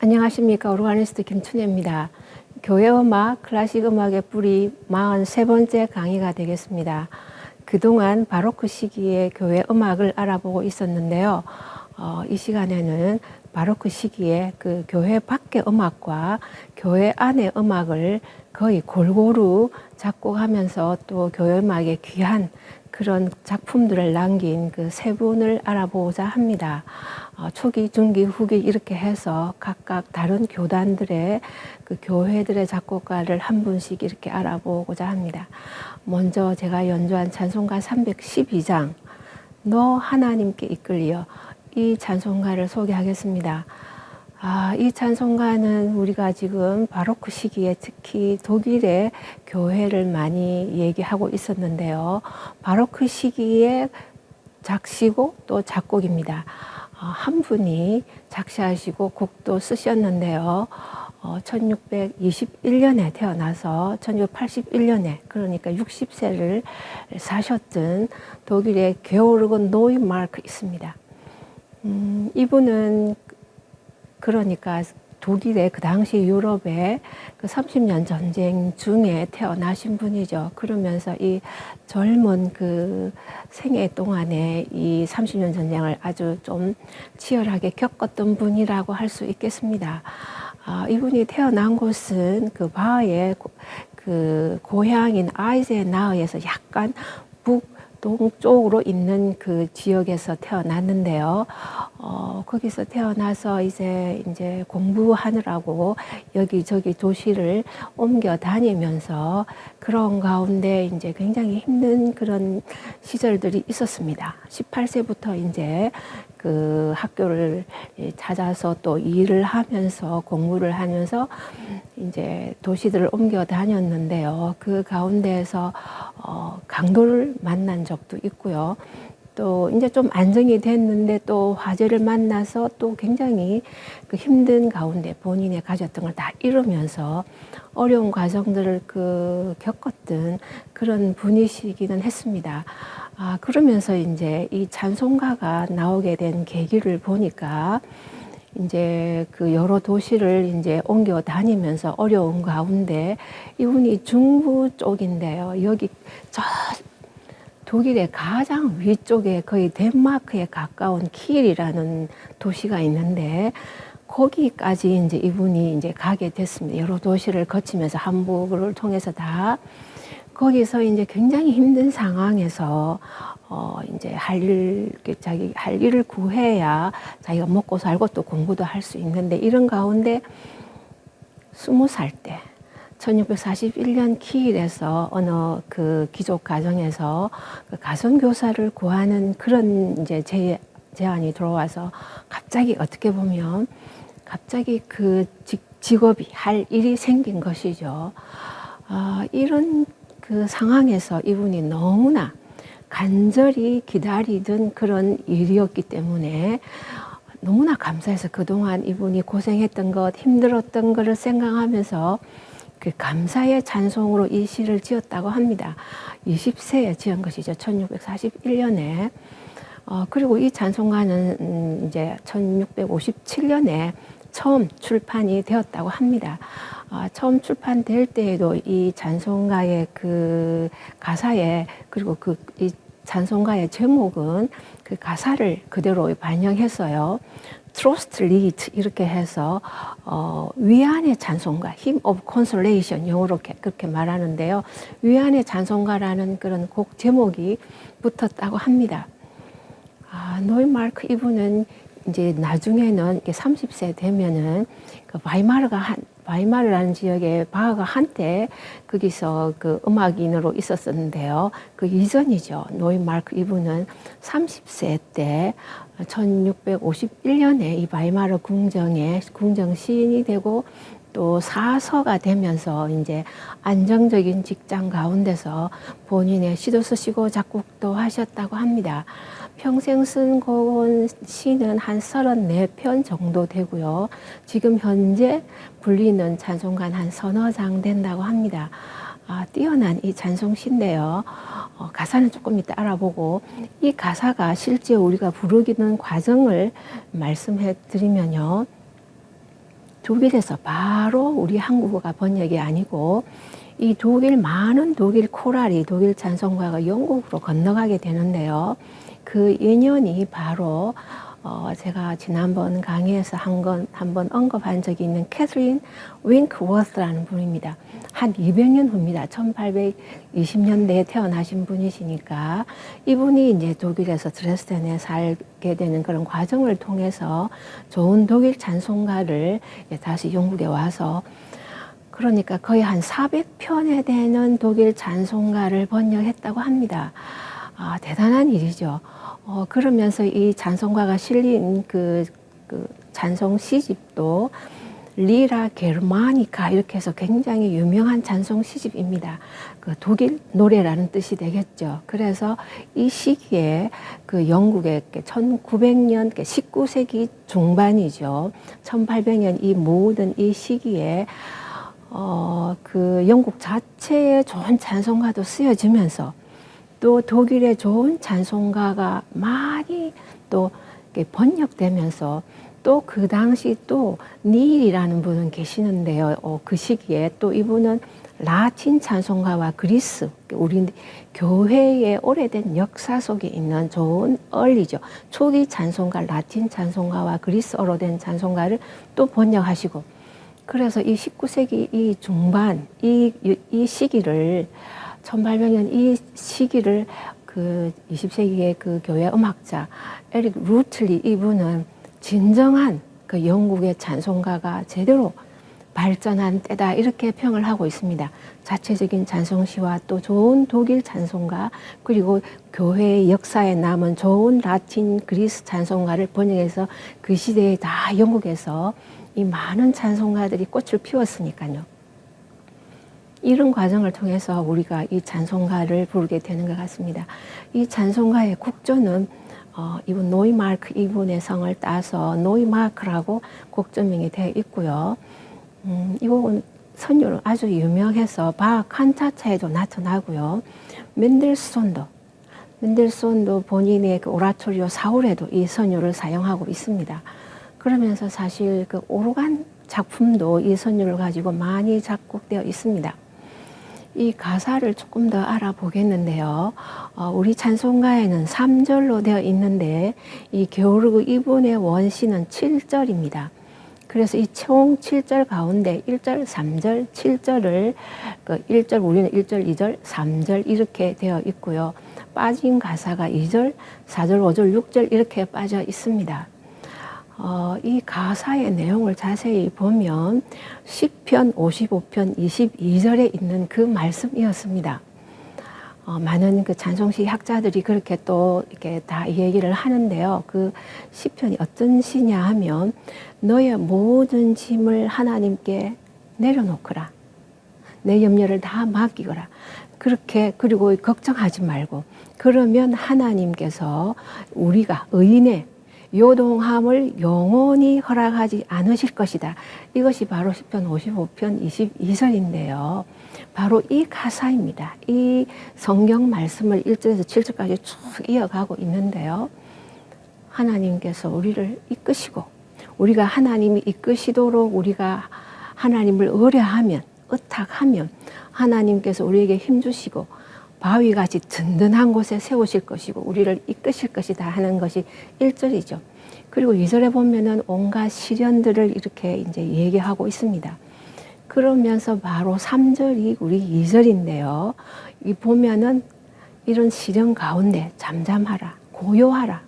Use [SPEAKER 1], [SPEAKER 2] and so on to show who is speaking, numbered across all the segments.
[SPEAKER 1] 안녕하십니까. 오르가니스트 김춘혜입니다. 교회 음악, 클래식 음악의 뿌리 43번째 강의가 되겠습니다. 그동안 바로크 시기의 교회 음악을 알아보고 있었는데요. 이 시간에는 바로크 시기의 그 교회 밖의 음악과 교회 안의 음악을 거의 골고루 작곡하면서 또 교회 음악의 귀한 그런 작품들을 남긴 그 세 분을 알아보고자 합니다. 초기, 중기, 후기 이렇게 해서 각각 다른 교단들의 그 교회들의 작곡가를 한 분씩 이렇게 알아보고자 합니다. 먼저 제가 연주한 찬송가 312장 너 하나님께 이끌리어 이 찬송가를 소개하겠습니다. 이 찬송가는 우리가 지금 바로크 시기에 특히 독일의 교회를 많이 얘기하고 있었는데요. 바로크 시기에 작시고 또 작곡입니다. 한 분이 작시하시고 곡도 쓰셨는데요. 1621년에 태어나서 1681년에 그러니까 60세를 사셨던 독일의 게오르그 노이마르크 있습니다. 이분은 그러니까 독일의 그 당시 유럽의 그 30년 전쟁 중에 태어나신 분이죠. 그러면서 이 젊은 그 생애 동안에 이 30년 전쟁을 아주 좀 치열하게 겪었던 분이라고 할 수 있겠습니다. 이분이 태어난 곳은 그 바하의 그 고향인 아이젠하우에서 약간 동쪽으로 있는 그 지역에서 태어났는데요. 거기서 태어나서 이제 공부하느라고 여기저기 도시를 옮겨 다니면서 그런 가운데 이제 굉장히 힘든 그런 시절들이 있었습니다. 18세부터 이제 그 학교를 찾아서 또 일을 하면서 공부를 하면서 이제 도시들을 옮겨 다녔는데요. 그 가운데에서 강도를 만난 적도 있고요. 또 이제 좀 안정이 됐는데 또 화재를 만나서 또 굉장히 그 힘든 가운데 본인이 가졌던 걸 다 잃으면서 어려운 과정들을 겪었던 그런 분이시기는 했습니다. 그러면서 이제 이 찬송가가 나오게 된 계기를 보니까 이제 그 여러 도시를 이제 옮겨 다니면서 어려운 가운데 이분이 중부 쪽인데요. 여기 저 독일의 가장 위쪽에 거의 덴마크에 가까운 킬이라는 도시가 있는데 거기까지 이제 이분이 이제 가게 됐습니다. 여러 도시를 거치면서 함부르크를 통해서 다 거기서 이제 굉장히 힘든 상황에서 이제 자기 할 일을 구해야 자기가 먹고 살고 또 공부도 할 수 있는데 이런 가운데 20살 때 1641년 키일에서 어느 그 귀족 가정에서 그 가선교사를 구하는 그런 이제 제안이 들어와서 갑자기 어떻게 보면 갑자기 그 직업이 할 일이 생긴 것이죠. 이런 그 상황에서 이분이 너무나 간절히 기다리던 그런 일이었기 때문에 너무나 감사해서 그동안 이분이 고생했던 것, 힘들었던 것을 생각하면서 그 감사의 찬송으로 이 시를 지었다고 합니다. 20세에 지은 것이죠. 1641년에. 그리고 이 찬송가는 이제 1657년에 처음 출판이 되었다고 합니다. 처음 출판될 때에도 이 찬송가의 그 가사에 그리고 이 찬송가의 제목은 그 가사를 그대로 반영했어요. Trust Lead 이렇게 해서 위안의 찬송가, Hymn of Consolation 영어로 그렇게 말하는데요. 위안의 찬송가라는 그런 곡 제목이 붙었다고 합니다. 노이마르크 이분은 이제 나중에는 30세 되면은 그 바이마르라는 지역에 바하가 한때 거기서 그 음악인으로 있었었는데요. 그 이전이죠. 노이마르크 이분은 30세 때 1651년에 이 바이마르 궁정의 궁정 시인이 되고 또 사서가 되면서 이제 안정적인 직장 가운데서 본인의 시도 쓰시고 작곡도 하셨다고 합니다. 평생 쓴 곡은 시는 한 34편 정도 되고요. 지금 현재 불리는 찬송가는 한 서너 장 된다고 합니다. 뛰어난 이 찬송시인데요. 가사는 조금 이따 알아보고 이 가사가 실제 우리가 부르기는 과정을 말씀해 드리면요. 독일에서 바로 우리 한국어가 번역이 아니고 이 많은 독일 코랄이 독일 찬송가가 영국으로 건너가게 되는데요. 그 인연이 바로 제가 지난번 강의에서 한번 언급한 적이 있는 캐서린 윙크워스라는 분입니다. 한 200년 후입니다. 1820년대에 태어나신 분이시니까 이분이 이제 독일에서 드레스덴에 살게 되는 그런 과정을 통해서 좋은 독일 찬송가를 다시 영국에 와서 그러니까 거의 한 400편에 되는 독일 찬송가를 번역했다고 합니다. 대단한 일이죠. 그러면서 이 찬송가가 실린 그 찬송 시집도 리라 게르마니카 이렇게 해서 굉장히 유명한 찬송 시집입니다. 그 독일 노래라는 뜻이 되겠죠. 그래서 이 시기에 그 영국의 1900년, 19세기 중반이죠. 1800년 이 모든 이 시기에 그 영국 자체의 좋은 찬송가도 쓰여지면서 또 독일의 좋은 찬송가가 많이 또 번역되면서 또 그 당시 또 닐이라는 분은 계시는데요. 그 시기에 또 이분은 라틴 찬송가와 그리스, 우리 교회의 오래된 역사 속에 있는 좋은 얼리죠. 초기 찬송가, 라틴 찬송가와 그리스어로 된 찬송가를 또 번역하시고 그래서 이 19세기 이 중반, 이 시기를 1800년 이 시기를 그 20세기의 그 교회 음악자 에릭 루틀리 이분은 진정한 그 영국의 찬송가가 제대로 발전한 때다 이렇게 평을 하고 있습니다. 자체적인 찬송시와 또 좋은 독일 찬송가 그리고 교회의 역사에 남은 좋은 라틴 그리스 찬송가를 번역해서 그 시대에 다 영국에서 이 많은 찬송가들이 꽃을 피웠으니까요. 이런 과정을 통해서 우리가 이 찬송가를 부르게 되는 것 같습니다. 이 찬송가의 곡조는 이분 노이마르크 이분의 성을 따서 노이마르크라고 곡조명이 되어 있고요. 이 곡은 선율은 아주 유명해서 바흐 칸타타에도 나타나고요. 멘델스존도 본인의 그 오라토리오 사울에도 이 선율을 사용하고 있습니다. 그러면서 사실 그 오르간 작품도 이 선율을 가지고 많이 작곡되어 있습니다. 이 가사를 조금 더 알아보겠는데요. 우리 찬송가에는 3절로 되어 있는데 이 게오르그 이분의 원시는 7절입니다. 그래서 이 총 7절 가운데 1절, 3절, 7절을 1절 우리는 1절, 2절, 3절 이렇게 되어 있고요. 빠진 가사가 2절, 4절, 5절, 6절 이렇게 빠져 있습니다. 이 가사의 내용을 자세히 보면 시편 55편 22절에 있는 그 말씀이었습니다. 많은 그 찬송시 학자들이 그렇게 또 이렇게 다 얘기를 하는데요. 그 시편이 어떤 시냐 하면 너의 모든 짐을 하나님께 내려놓거라. 내 염려를 다 맡기거라. 그렇게 그리고 걱정하지 말고 그러면 하나님께서 우리가 의인의 요동함을 영원히 허락하지 않으실 것이다. 이것이 바로 시편 55편 22절인데요. 바로 이 가사입니다. 이 성경 말씀을 1절에서 7절까지 쭉 이어가고 있는데요. 하나님께서 우리를 이끄시고 우리가 하나님이 이끄시도록 우리가 하나님을 의뢰하면 의탁하면 하나님께서 우리에게 힘주시고 바위같이 든든한 곳에 세우실 것이고 우리를 이끄실 것이다 하는 것이 1절이죠. 그리고 2절에 보면은 온갖 시련들을 이렇게 이제 얘기하고 있습니다. 그러면서 바로 3절이 우리 2절인데요. 이 보면은 이런 시련 가운데 잠잠하라, 고요하라.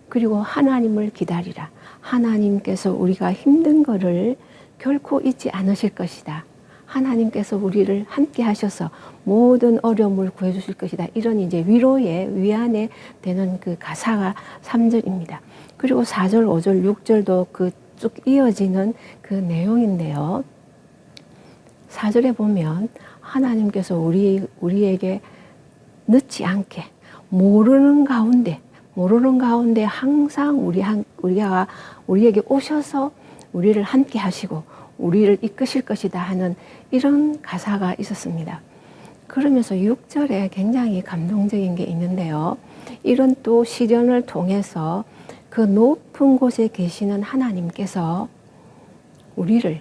[SPEAKER 1] 그리고 하나님을 기다리라. 하나님께서 우리가 힘든 거를 결코 잊지 않으실 것이다. 하나님께서 우리를 함께 하셔서 모든 어려움을 구해주실 것이다. 이런 이제 위안에 되는 그 가사가 3절입니다. 그리고 4절, 5절, 6절도 그 쭉 이어지는 그 내용인데요. 4절에 보면 하나님께서 우리에게 늦지 않게 모르는 가운데 항상 우리에게 오셔서 우리를 함께 하시고 우리를 이끄실 것이다 하는 이런 가사가 있었습니다. 그러면서 6절에 굉장히 감동적인 게 있는데요. 이런 또 시련을 통해서 그 높은 곳에 계시는 하나님께서 우리를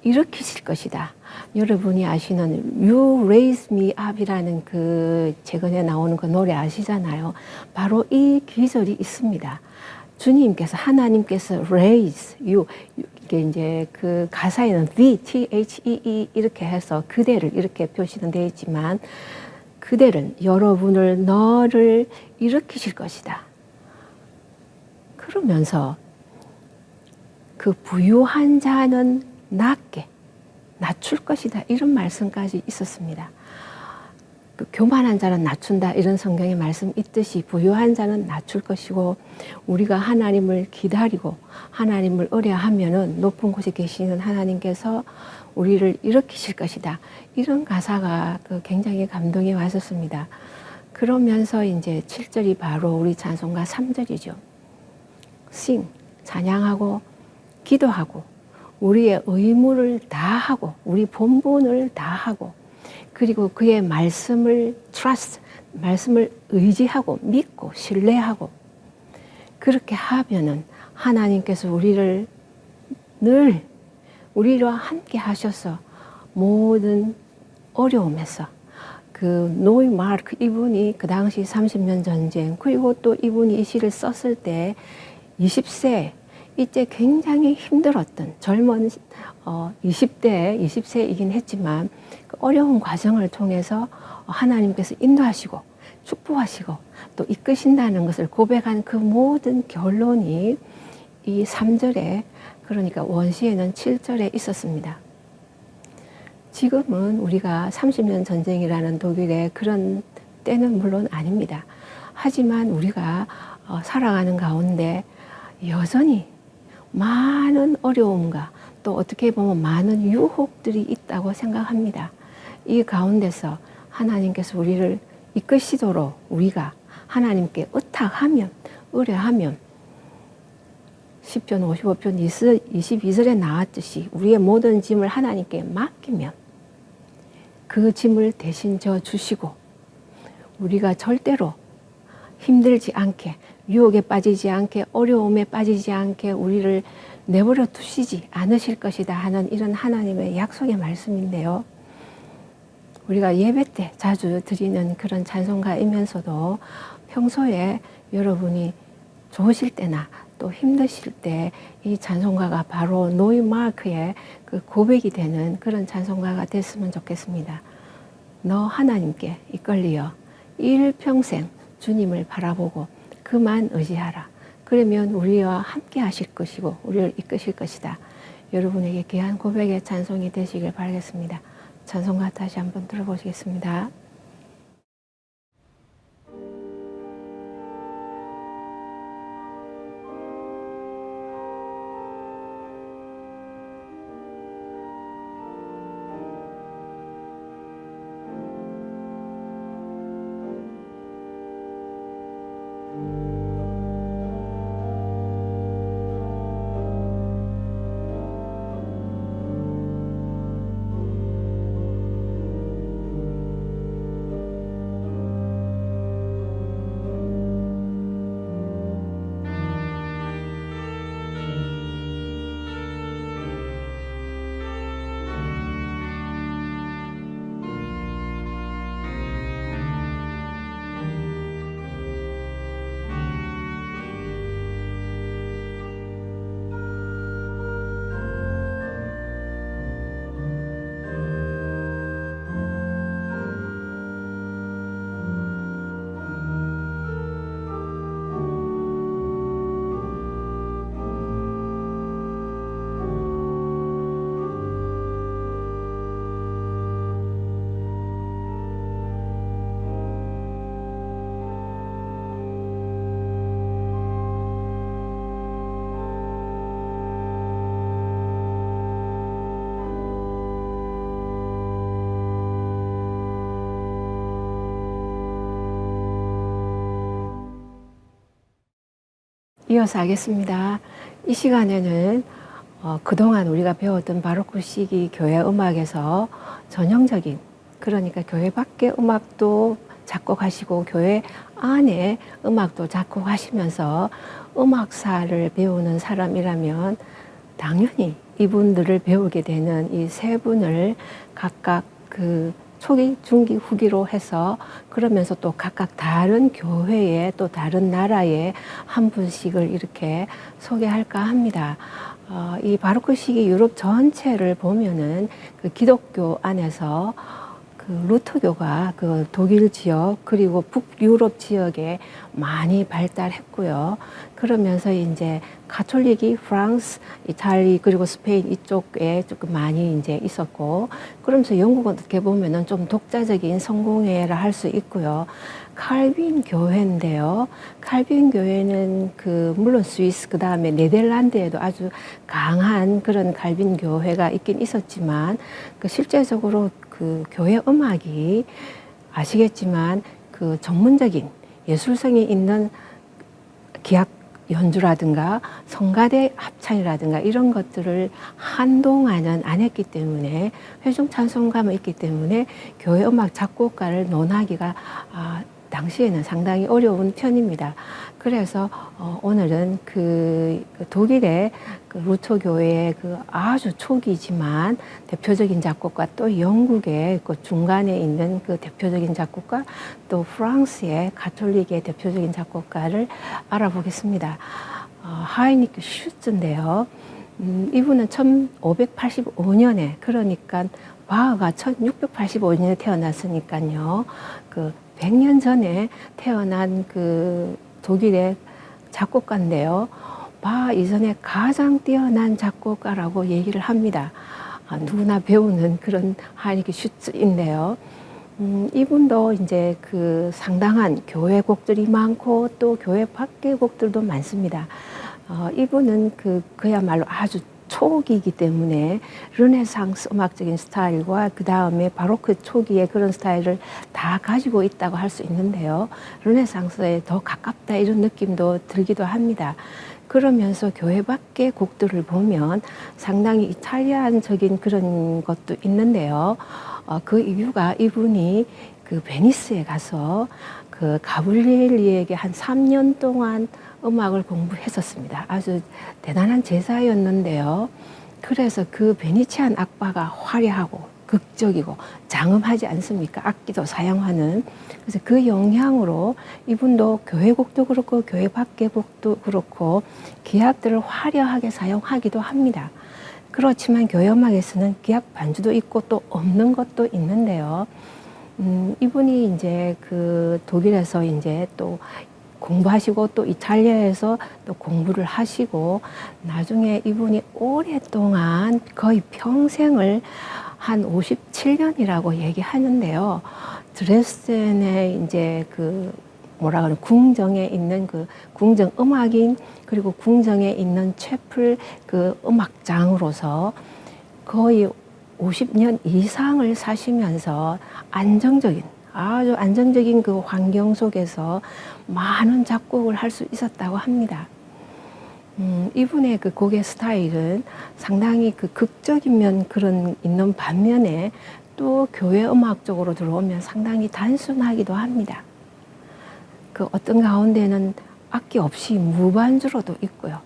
[SPEAKER 1] 일으키실 것이다. 여러분이 아시는 You Raise Me Up이라는 그 최근에 나오는 그 노래 아시잖아요. 바로 이 기절이 있습니다. 주님께서 하나님께서 raise you, 이게 이제 그 가사에는 THEE 이렇게 해서 그대를 이렇게 표시는 되어 있지만 그대를 여러분을 너를 일으키실 것이다. 그러면서 그 부유한 자는 낮출 것이다. 이런 말씀까지 있었습니다. 그 교만한 자는 낮춘다. 이런 성경의 말씀 있듯이 부유한 자는 낮출 것이고 우리가 하나님을 기다리고 하나님을 의뢰하면은 높은 곳에 계시는 하나님께서 우리를 일으키실 것이다. 이런 가사가 굉장히 감동이 왔었습니다. 그러면서 이제 7절이 바로 우리 찬송가 3절이죠. sing, 찬양하고 기도하고 우리의 의무를 다하고 우리 본분을 다하고 그리고 그의 말씀을 trust, 말씀을 의지하고 믿고 신뢰하고 그렇게 하면은 하나님께서 우리를 늘 우리와 함께 하셔서 모든 어려움에서 그 노이 마르크 이분이 그 당시 30년 전쟁 그리고 또 이분이 이 시를 썼을 때 20세 이때 굉장히 힘들었던 젊은 20세이긴 했지만 그 어려운 과정을 통해서 하나님께서 인도하시고 축복하시고 또 이끄신다는 것을 고백한 그 모든 결론이 이 3절에 그러니까 원시에는 7절에 있었습니다. 지금은 우리가 30년 전쟁이라는 독일의 그런 때는 물론 아닙니다. 하지만 우리가 살아가는 가운데 여전히 많은 어려움과 또 어떻게 보면 많은 유혹들이 있다고 생각합니다. 이 가운데서 하나님께서 우리를 이끄시도록 우리가 하나님께 의탁하면 의뢰하면 10편 55편 22절에 나왔듯이 우리의 모든 짐을 하나님께 맡기면 그 짐을 대신 져 주시고 우리가 절대로 힘들지 않게 유혹에 빠지지 않게 어려움에 빠지지 않게 우리를 내버려 두시지 않으실 것이다 하는 이런 하나님의 약속의 말씀인데요. 우리가 예배 때 자주 드리는 그런 찬송가이면서도 평소에 여러분이 좋으실 때나 또 힘드실 때 이 찬송가가 바로 노이 마크의 그 고백이 되는 그런 찬송가가 됐으면 좋겠습니다. 너 하나님께 이끌리어 일평생 주님을 바라보고 그만 의지하라. 그러면 우리와 함께 하실 것이고 우리를 이끄실 것이다. 여러분에게 귀한 고백의 찬송이 되시길 바라겠습니다. 찬송가 다시 한번 들어보시겠습니다. 이어서 하겠습니다. 이 시간에는 그동안 우리가 배웠던 바로크 시기 교회 음악에서 전형적인 그러니까 교회 밖의 음악도 작곡하시고 교회 안에 음악도 작곡하시면서 음악사를 배우는 사람이라면 당연히 이분들을 배우게 되는 이 세 분을 각각 그 초기, 중기, 후기로 해서 그러면서 또 각각 다른 교회에 또 다른 나라에 한 분씩을 이렇게 소개할까 합니다. 이 바로크 시기 유럽 전체를 보면은 그 기독교 안에서 그 루터교가 그 독일 지역 그리고 북유럽 지역에 많이 발달했고요. 그러면서 이제 가톨릭이 프랑스, 이탈리 그리고 스페인 이쪽에 조금 많이 이제 있었고, 그러면서 영국은 어떻게 보면은 좀 독자적인 성공회라 할 수 있고요. 칼빈 교회인데요. 칼빈 교회는 그 물론 스위스 그 다음에 네덜란드에도 아주 강한 그런 칼빈 교회가 있긴 있었지만 그 실제적으로 그 교회 음악이 아시겠지만 그 전문적인 예술성이 있는 기악 연주라든가 성가대 합창이라든가 이런 것들을 한동안은 안 했기 때문에 회중 찬송가만 있기 때문에 교회 음악 작곡가를 논하기가 당시에는 상당히 어려운 편입니다. 그래서 오늘은 그 독일의 그 루터 교회의 그 아주 초기지만 대표적인 작곡가, 또 영국의 그 중간에 있는 그 대표적인 작곡가, 또 프랑스의 가톨릭의 대표적인 작곡가를 알아보겠습니다. 하이니크 슈츠인데요. 이분은 1585년에, 그러니까 바흐가 1685년에 태어났으니까요. 그 100년 전에 태어난 그 독일의 작곡가인데요. 바흐 이전에 가장 뛰어난 작곡가라고 얘기를 합니다. 누구나 배우는 그런 하이니크 슈츠인데요. 이분도 이제 그 상당한 교회 곡들이 많고 또 교회 밖의 곡들도 많습니다. 이분은 그야말로 아주 초기이기 때문에 르네상스 음악적인 스타일과 그 다음에 바로크 초기의 그런 스타일을 다 가지고 있다고 할 수 있는데요. 르네상스에 더 가깝다 이런 느낌도 들기도 합니다. 그러면서 교회 밖의 곡들을 보면 상당히 이탈리안적인 그런 것도 있는데요. 그 이유가 이분이 그 베니스에 가서 그 가브리엘리에게 한 3년 동안 음악을 공부했었습니다. 아주 대단한 제자였는데요. 그래서 그 베니치안 악바가 화려하고 극적이고 장엄하지 않습니까? 악기도 사용하는. 그래서 그 영향으로 이분도 교회 곡도 그렇고 교회 밖의 곡도 그렇고 기악들을 화려하게 사용하기도 합니다. 그렇지만 교회 음악에서는 기악 반주도 있고 또 없는 것도 있는데요. 이분이 이제 그 독일에서 이제 또 공부하시고 또 이탈리아에서 또 공부를 하시고 나중에 이분이 오랫동안 거의 평생을 한 57년이라고 얘기하는데요. 드레스덴에 이제 그 뭐라 그러나 궁정에 있는 그 궁정 음악인 그리고 궁정에 있는 채플 그 음악장으로서 거의 50년 이상을 사시면서 안정적인 아주 안정적인 그 환경 속에서 많은 작곡을 할 수 있었다고 합니다. 이분의 그 곡의 스타일은 상당히 그 극적인 면 그런 있는 반면에 또 교회 음악 쪽으로 들어오면 상당히 단순하기도 합니다. 그 어떤 가운데는 악기 없이 무반주로도 있고요.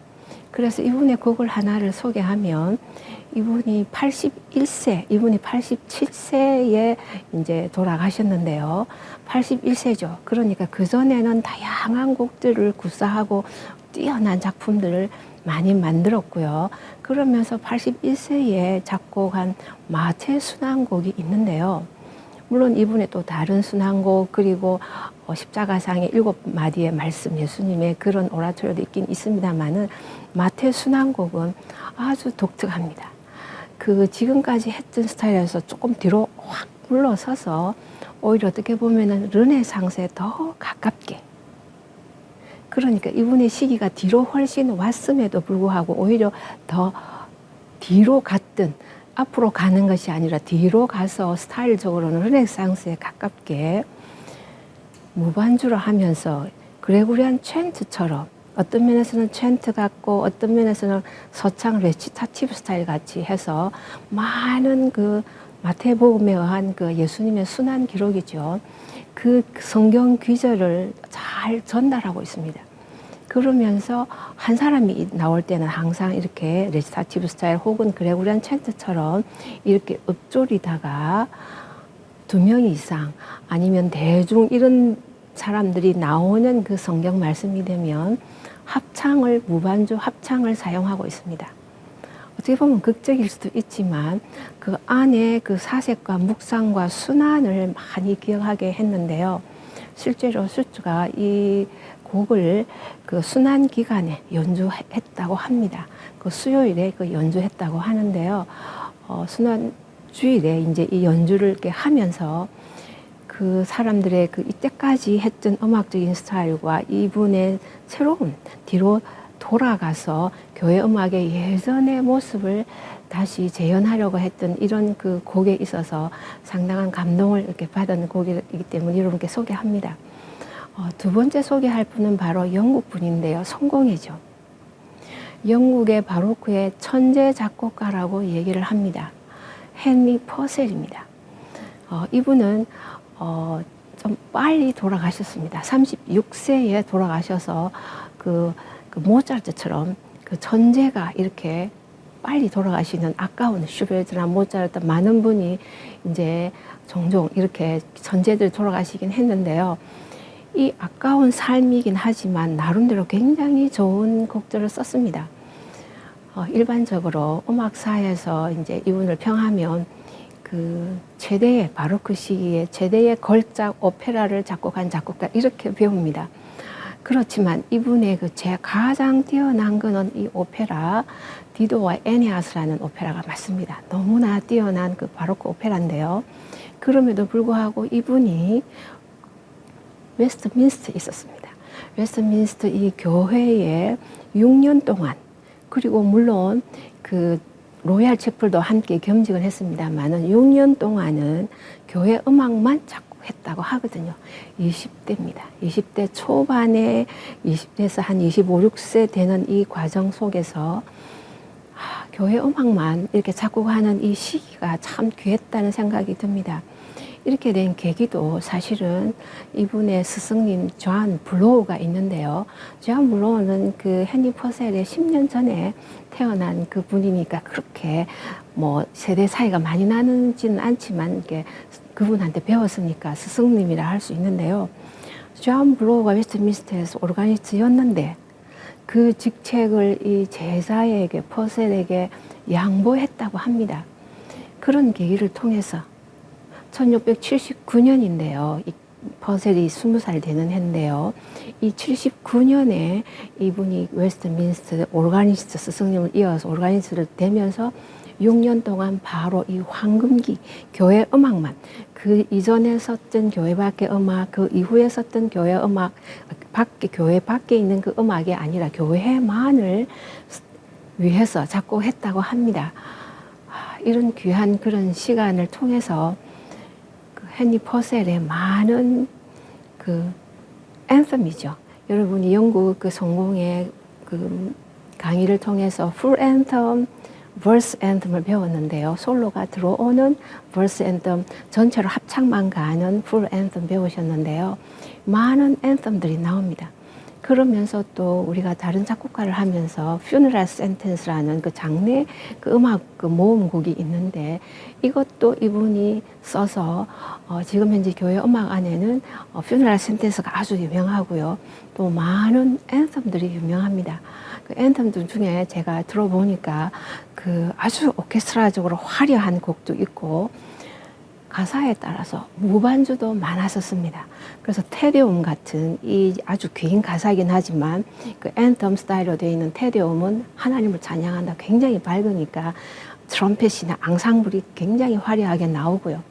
[SPEAKER 1] 그래서 이분의 곡을 하나를 소개하면 이분이 87세에 이제 돌아가셨는데요. 81세죠. 그러니까 그전에는 다양한 곡들을 구사하고 뛰어난 작품들을 많이 만들었고요. 그러면서 81세에 작곡한 마태 순환곡이 있는데요. 물론 이분의 또 다른 순환곡 그리고 십자가상의 7마디의 말씀 예수님의 그런 오라토리도 있긴 있습니다만은 마태 순환곡은 아주 독특합니다. 그 지금까지 했던 스타일에서 조금 뒤로 확 물러서서 오히려 어떻게 보면은 르네상스에 더 가깝게, 그러니까 이분의 시기가 뒤로 훨씬 왔음에도 불구하고 오히려 더 뒤로 갔든 앞으로 가는 것이 아니라 뒤로 가서 스타일적으로는 르네상스에 가깝게 무반주로 하면서 그레고리안 챈트처럼 어떤 면에서는 챈트 같고 어떤 면에서는 서창 레치타티브 스타일 같이 해서 많은 그 마태복음에 의한 그 예수님의 순환 기록이죠. 그 성경 귀절을 잘 전달하고 있습니다. 그러면서 한 사람이 나올 때는 항상 이렇게 레지타티브 스타일 혹은 그레고리안 챈트처럼 이렇게 읊조리다가 2명 이상 아니면 대중 이런 사람들이 나오는 그 성경 말씀이 되면 무반주 합창을 사용하고 있습니다. 어떻게 보면 극적일 수도 있지만 그 안에 그 사색과 묵상과 순환을 많이 기억하게 했는데요. 실제로 슈츠가 이 곡을 그 순환 기간에 연주했다고 합니다. 그 수요일에 그 연주했다고 하는데요. 순환 주일에 이제 이 연주를 이렇게 하면서 그 사람들의 그 이때까지 했던 음악적인 스타일과 이분의 새로운 뒤로 돌아가서 교회 음악의 예전의 모습을 다시 재현하려고 했던 이런 그 곡에 있어서 상당한 감동을 이렇게 받은 곡이기 때문에 여러분께 소개합니다. 2번째 소개할 분은 바로 영국 분인데요. 성공회죠. 영국의 바로크의 천재 작곡가라고 얘기를 합니다. 헨리 퍼셀입니다. 이분은 좀 빨리 돌아가셨습니다. 36세에 돌아가셔서 그 모차르트처럼 그 천재가 이렇게 빨리 돌아가시는 아까운 슈베르트나 모차르트 많은 분이 이제 종종 이렇게 천재들 돌아가시긴 했는데요. 이 아까운 삶이긴 하지만 나름대로 굉장히 좋은 곡들을 썼습니다. 일반적으로 음악사에서 이제 이분을 평하면 그 최대의 바로크 시기에 최대의 걸작 오페라를 작곡한 작곡가 이렇게 배웁니다. 그렇지만 이분의 그 가장 뛰어난 거는 이 오페라 디도와 에네아스라는 오페라가 맞습니다. 너무나 뛰어난 그 바로크 오페라인데요. 그럼에도 불구하고 이분이 웨스트민스터에 있었습니다. 웨스트민스터 이 교회에 6년 동안 그리고 물론 그 로얄 채플도 함께 겸직을 했습니다만은 6년 동안은 교회 음악만 작곡했다고 하거든요. 20대입니다. 20대 초반에 20대에서 한 25, 6세 되는 이 과정 속에서 교회 음악만 이렇게 작곡하는 이 시기가 참 귀했다는 생각이 듭니다. 이렇게 된 계기도 사실은 이분의 스승님 존 블로우가 있는데요. 존 블로우는 그 헨리 퍼셀의 10년 전에 태어난 그 분이니까 그렇게 뭐 세대 차이가 많이 나는지는 않지만 이렇게 그분한테 배웠으니까 스승님이라 할 수 있는데요. 존 블로우가 웨스트민스터에서 오르가니스트였는데 그 직책을 이 제자에게 퍼셀에게 양보했다고 합니다. 그런 계기를 통해서 1679년인데요. 이 퍼셀이 20살 되는 해인데요. 이 79년에 이분이 웨스트민스터 오르가니스트 스승님을 이어서 오르가니스트를 되면서 6년 동안 바로 이 황금기 교회 음악만 그 이전에 썼던 교회 밖의 음악 그 이후에 썼던 교회 음악 교회 밖에 있는 그 음악이 아니라 교회만을 위해서 작곡했다고 합니다. 이런 귀한 그런 시간을 통해서 헨리 퍼셀의 많은 그 앤썸이죠. 여러분이 영국 그 성공의 그 강의를 통해서 풀 앤텀, verse 앤텀을 배웠는데요. 솔로가 들어오는 verse 앤텀, 전체로 합창만 가는 풀 앤텀 배우셨는데요. 많은 앤텀들이 나옵니다. 그러면서 또 우리가 다른 작곡가를 하면서 funeral sentence라는 그 장례 그 음악 그 모음곡이 있는데 이것도 이분이 써서 지금 현재 교회 음악 안에는 funeral sentence가 아주 유명하고요. 또 많은 앤썸들이 유명합니다. 그 앤썸들 중에 제가 들어보니까 그 아주 오케스트라적으로 화려한 곡도 있고 가사에 따라서 무반주도 많았었습니다. 그래서 테데움 같은 이 아주 긴 가사이긴 하지만 그 앤텀 스타일로 되어 있는 테데움은 하나님을 찬양한다. 굉장히 밝으니까 트럼펫이나 앙상블이 굉장히 화려하게 나오고요.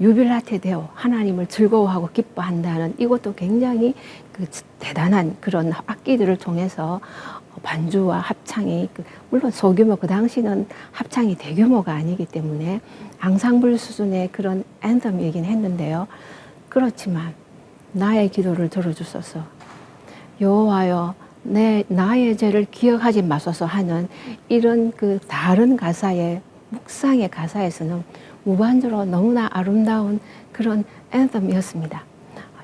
[SPEAKER 1] 유빌라테 데오 하나님을 즐거워하고 기뻐한다는 이것도 굉장히 그 대단한 그런 악기들을 통해서 반주와 합창이 물론 소규모 그 당시는 합창이 대규모가 아니기 때문에 앙상블 수준의 그런 앤썸이긴 했는데요. 그렇지만 나의 기도를 들어주소서 여호와여 나의 죄를 기억하지 마소서 하는 이런 그 다른 가사의 묵상의 가사에서는 무반주로 너무나 아름다운 그런 앤썸이었습니다.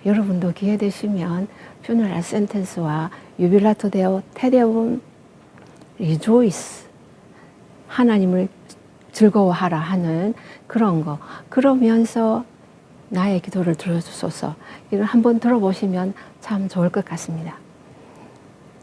[SPEAKER 1] 여러분도 기회 되시면 퓨너럴 센텐스와 유빌라토 데오 테데움 리조이스 하나님을 즐거워하라 하는 그런 거 그러면서 나의 기도를 들어주소서 이걸 한번 들어보시면 참 좋을 것 같습니다.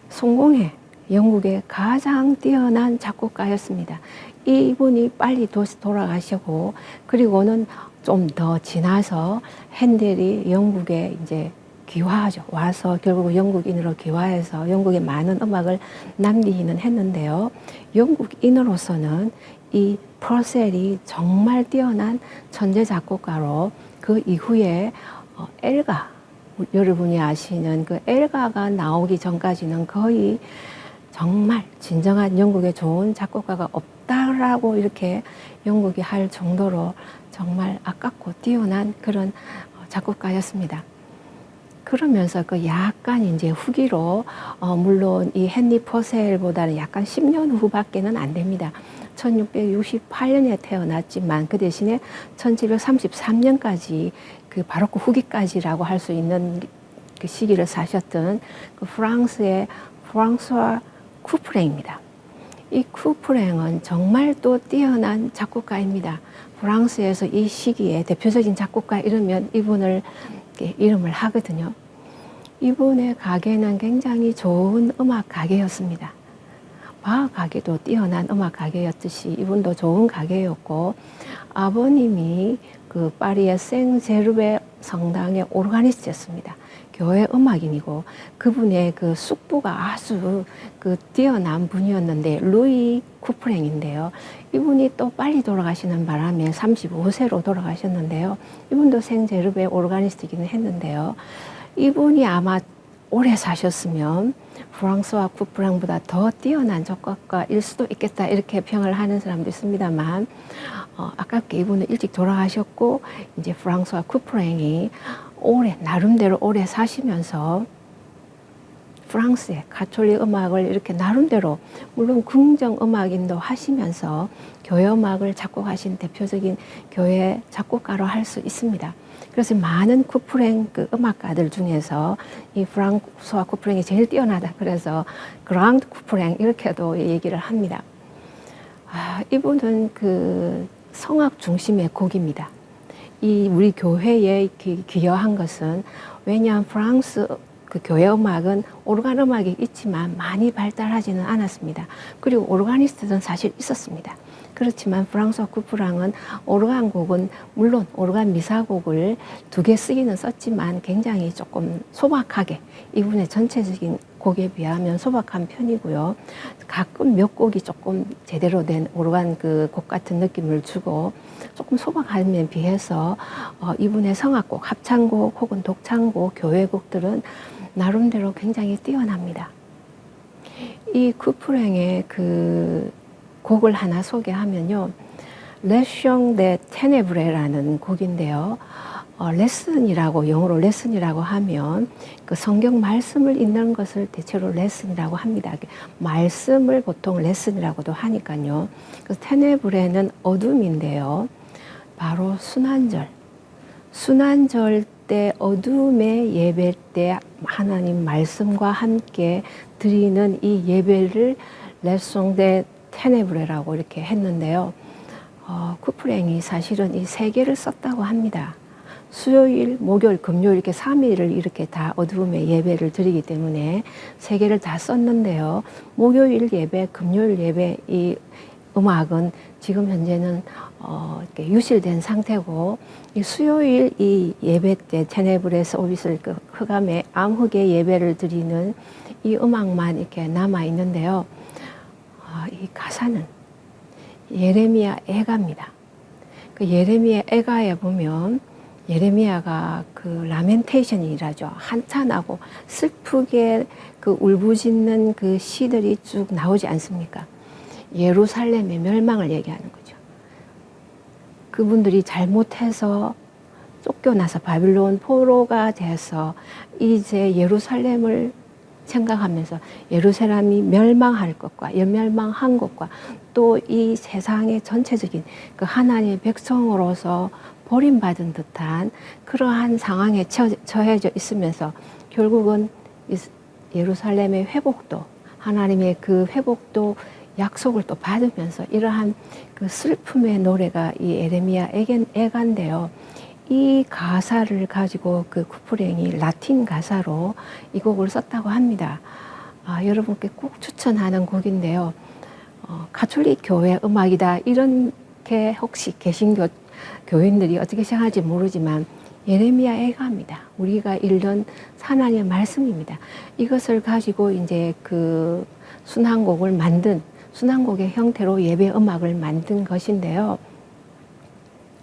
[SPEAKER 1] 성공회 영국의 가장 뛰어난 작곡가였습니다. 이분이 빨리 돌아가시고 그리고는 좀 더 지나서 핸델이 영국에 이제 귀화하죠. 와서 결국 영국인으로 귀화해서 영국에 많은 음악을 남기기는 했는데요. 영국인으로서는 이 퍼셀이 정말 뛰어난 천재 작곡가로 그 이후에 엘가 여러분이 아시는 그 엘가가 나오기 전까지는 거의 정말 진정한 영국의 좋은 작곡가가 없다라고 이렇게 영국이 할 정도로 정말 아깝고 뛰어난 그런 작곡가였습니다. 그러면서 그 약간 이제 후기로 물론 이 헨리 퍼셀보다는 약간 10년 후밖에는 안 됩니다. 1668년에 태어났지만 그 대신에 1733년까지 그 바로크 후기까지라고 할 수 있는 그 시기를 사셨던 그 프랑스의 프랑스와 쿠프랭입니다. 이 쿠프랭은 정말 또 뛰어난 작곡가입니다. 프랑스에서 이 시기에 대표적인 작곡가 이러면 이분을 이름을 하거든요. 이분의 가게는 굉장히 좋은 음악 가게였습니다. 바 가게도 뛰어난 음악 가게였듯이 이분도 좋은 가게였고 아버님이 그 파리의 생제르베 성당의 오르가니스트였습니다. 교회 음악인이고 그분의 그 숙부가 아주 그 뛰어난 분이었는데 루이 쿠프랭인데요. 이분이 또 빨리 돌아가시는 바람에 35세로 돌아가셨는데요. 이분도 생제르베 오르가니스트이기는 했는데요. 이분이 아마 오래 사셨으면 프랑스와 쿠프랭보다 더 뛰어난 작곡가일 수도 있겠다 이렇게 평을 하는 사람도 있습니다만 아깝게 이분은 일찍 돌아가셨고 이제 프랑스와 쿠프랭이 나름대로 오래 사시면서 프랑스의 가톨릭 음악을 이렇게 나름대로 물론 궁정 음악인도 하시면서 교회 음악을 작곡하신 대표적인 교회 작곡가로 할 수 있습니다. 그래서 많은 쿠프랭 그 음악가들 중에서 이 프랑스와 쿠프랭이 제일 뛰어나다. 그래서 그랑드 쿠프랭 이렇게도 얘기를 합니다. 이분은 그 성악 중심의 곡입니다. 이 우리 교회에 기여한 것은 왜냐하면 프랑스 그 교회 음악은 오르간 음악이 있지만 많이 발달하지는 않았습니다. 그리고 오르가니스트는 사실 있었습니다. 그렇지만 프랑스와 쿠프랑은 오르간 곡은 물론 오르간 미사곡을 2개 쓰기는 썼지만 굉장히 조금 소박하게 이분의 전체적인 곡에 비하면 소박한 편이고요. 가끔 몇 곡이 조금 제대로 된 오르간 그 곡 같은 느낌을 주고 조금 소박함에 비해서 이분의 성악곡, 합창곡 혹은 독창곡, 교회곡들은 나름대로 굉장히 뛰어납니다. 이 쿠프랭의 그 곡을 하나 소개하면요. 레숑 데 테네브레라는 곡인데요. 레슨이라고 영어로 레슨이라고 하면 그 성경 말씀을 읽는 것을 대체로 레슨이라고 합니다. 말씀을 보통 레슨이라고도 하니까요. 그래서 테네브레는 어둠인데요. 바로 순환절 때 어둠의 예배 때 하나님 말씀과 함께 드리는 이 예배를 레숑 데 테네브레라고 이렇게 했는데요. 쿠프랭이 사실은 이 3개를 썼다고 합니다. 수요일, 목요일, 금요일 이렇게 3일을 이렇게 다 어두움의 예배를 드리기 때문에 3개를 다 썼는데요. 목요일 예배, 금요일 예배 이 음악은 지금 현재는 이렇게 유실된 상태고 이 수요일 이 예배 때 테네브레스 오비스를 그 흑암의 암흑의 예배를 드리는 이 음악만 이렇게 남아 있는데요. 이 가사는 예레미야 애가입니다. 그 예레미야 애가에 보면 예레미야가 그 라멘테이션이라죠. 한탄하고 슬프게 그 울부짖는 그 시들이 쭉 나오지 않습니까? 예루살렘의 멸망을 얘기하는 거죠. 그분들이 잘못해서 쫓겨나서 바빌론 포로가 돼서 이제 예루살렘을 생각하면서 예루살렘이 멸망할 것과 멸망한 것과 또 이 세상의 전체적인 그 하나님의 백성으로서 버림받은 듯한 그러한 상황에 처해져 있으면서 결국은 예루살렘의 회복도 하나님의 그 회복도 약속을 또 받으면서 이러한 그 슬픔의 노래가 이 에레미야 애가인데요. 이 가사를 가지고 그 쿠프랭이 라틴 가사로 이 곡을 썼다고 합니다. 여러분께 꼭 추천하는 곡인데요. 가톨릭 교회 음악이다 이렇게 혹시 개신교 교인들이 어떻게 생각할지 모르지만 예레미야 애가입니다. 우리가 읽는 하나님의 말씀입니다. 이것을 가지고 이제 그 순환곡을 만든 순환곡의 형태로 예배 음악을 만든 것인데요.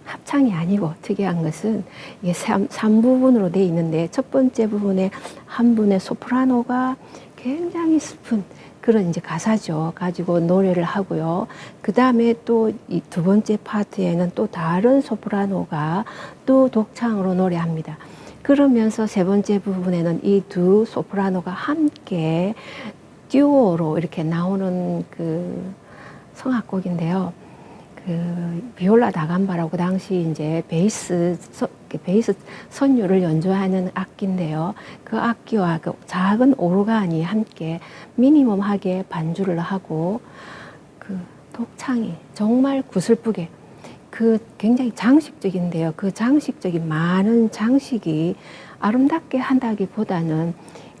[SPEAKER 1] 합창이 아니고 특이한 것은 이게 3부분으로 되어 있는데 첫 번째 부분에 한 분의 소프라노가 굉장히 슬픈 그런 이제 가사죠. 가지고 노래를 하고요. 그 다음에 또 이 두 번째 파트에는 또 다른 소프라노가 또 독창으로 노래합니다. 그러면서 세 번째 부분에는 이 두 소프라노가 함께 듀오로 이렇게 나오는 그 성악곡인데요. 그 비올라 다감바라고 당시 이제 베이스 선율을 연주하는 악기인데요. 그 악기와 그 작은 오르간이 함께 미니멈하게 반주를 하고 그 독창이 정말 구슬프게 그 굉장히 장식적인데요. 그 장식적인 많은 장식이 아름답게 한다기보다는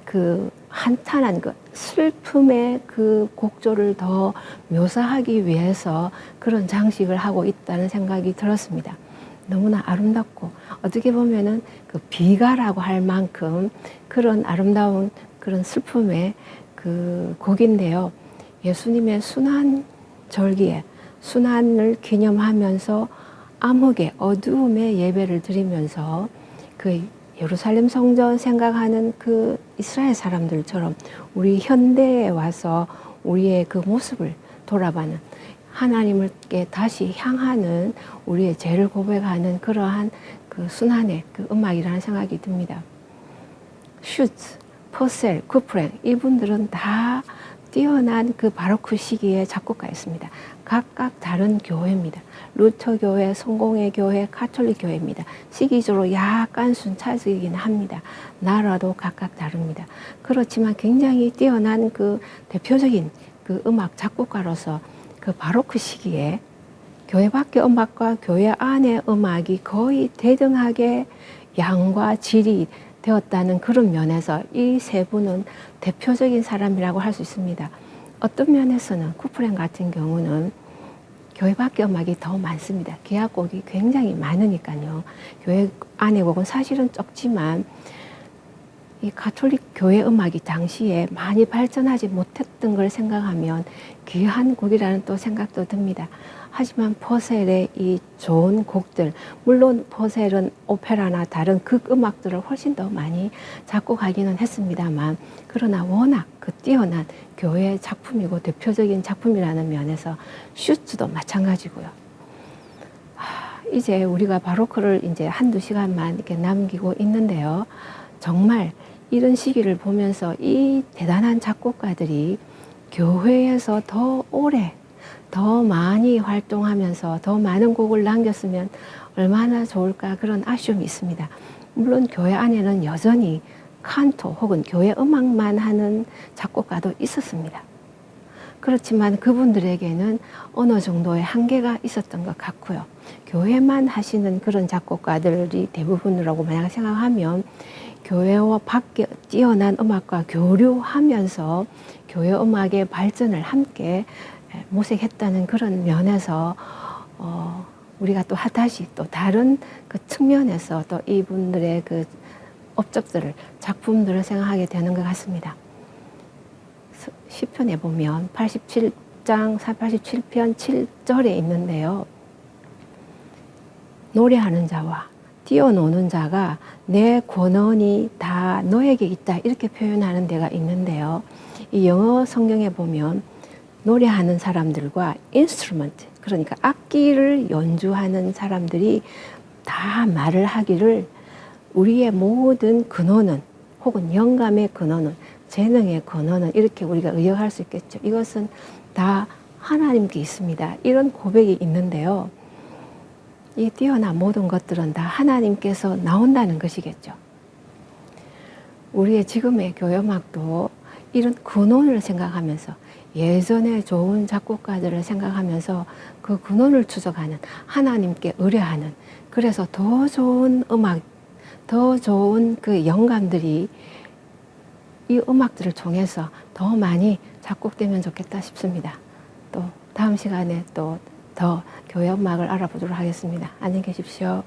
[SPEAKER 1] 그 한탄한 그 슬픔의 그 곡조를 더 묘사하기 위해서 그런 장식을 하고 있다는 생각이 들었습니다. 너무나 아름답고 어떻게 보면은 그 비가라고 할 만큼 그런 아름다운 그런 슬픔의 그 곡인데요. 예수님의 순환 절기에 순환을 기념하면서 암흑의 어두움의 예배를 드리면서 그 예루살렘 성전 생각하는 그 이스라엘 사람들처럼 우리 현대에 와서 우리의 그 모습을 돌아보는 하나님께 다시 향하는 우리의 죄를 고백하는 그러한 그 순환의 그 음악이라는 생각이 듭니다. 슈츠, 퍼셀, 쿠프랭 이분들은 다 뛰어난 그 바로크 시기의 작곡가였습니다. 각각 다른 교회입니다. 루터 교회, 성공회 교회, 가톨릭 교회입니다. 시기적으로 약간 순차적이긴 합니다. 나라도 각각 다릅니다. 그렇지만 굉장히 뛰어난 그 대표적인 그 음악 작곡가로서 그 바로크 시기에 교회 밖의 음악과 교회 안의 음악이 거의 대등하게 양과 질이 되었다는 그런 면에서 이 세 분은 대표적인 사람이라고 할 수 있습니다. 어떤 면에서는 쿠프랭 같은 경우는 교회 밖의 음악이 더 많습니다. 기악곡이 굉장히 많으니까요. 교회 안의 곡은 사실은 적지만 이 가톨릭 교회 음악이 당시에 많이 발전하지 못했던 걸 생각하면 귀한 곡이라는 또 생각도 듭니다. 하지만 퍼셀의 이 좋은 곡들, 물론 퍼셀은 오페라나 다른 극음악들을 훨씬 더 많이 작곡하기는 했습니다만 그러나 워낙 그 뛰어난 교회 작품이고 대표적인 작품이라는 면에서 슈츠도 마찬가지고요. 이제 우리가 바로크를 이제 한두 시간만 이렇게 남기고 있는데요. 정말 이런 시기를 보면서 이 대단한 작곡가들이 교회에서 더 오래 더 많이 활동하면서 더 많은 곡을 남겼으면 얼마나 좋을까 그런 아쉬움이 있습니다. 물론 교회 안에는 여전히 칸토 혹은 교회 음악만 하는 작곡가도 있었습니다. 그렇지만 그분들에게는 어느 정도의 한계가 있었던 것 같고요. 교회만 하시는 그런 작곡가들이 대부분이라고 만약 생각하면 교회와 밖에 뛰어난 음악과 교류하면서 교회 음악의 발전을 함께 모색했다는 그런 면에서 우리가 또 다시 또 다른 그 측면에서 또 이분들의 그 업적들을 작품들을 생각하게 되는 것 같습니다. 시편에 보면 87장 87편 7절에 있는데요. 노래하는 자와 뛰어노는 자가 내 권한이 다 너에게 있다 이렇게 표현하는 데가 있는데요. 이 영어 성경에 보면 노래하는 사람들과 인스트루먼트 그러니까 악기를 연주하는 사람들이 다 말을 하기를 우리의 모든 근원은 혹은 영감의 근원은 재능의 근원은 이렇게 우리가 의역할 수 있겠죠. 이것은 다 하나님께 있습니다. 이런 고백이 있는데요. 이 뛰어난 모든 것들은 다 하나님께서 나온다는 것이겠죠. 우리의 지금의 교회 음악도 이런 근원을 생각하면서 예전에 좋은 작곡가들을 생각하면서 그 근원을 추적하는, 하나님께 의뢰하는, 그래서 더 좋은 음악, 더 좋은 그 영감들이 이 음악들을 통해서 더 많이 작곡되면 좋겠다 싶습니다. 또 다음 시간에 또 더 교회 음악을 알아보도록 하겠습니다. 안녕히 계십시오.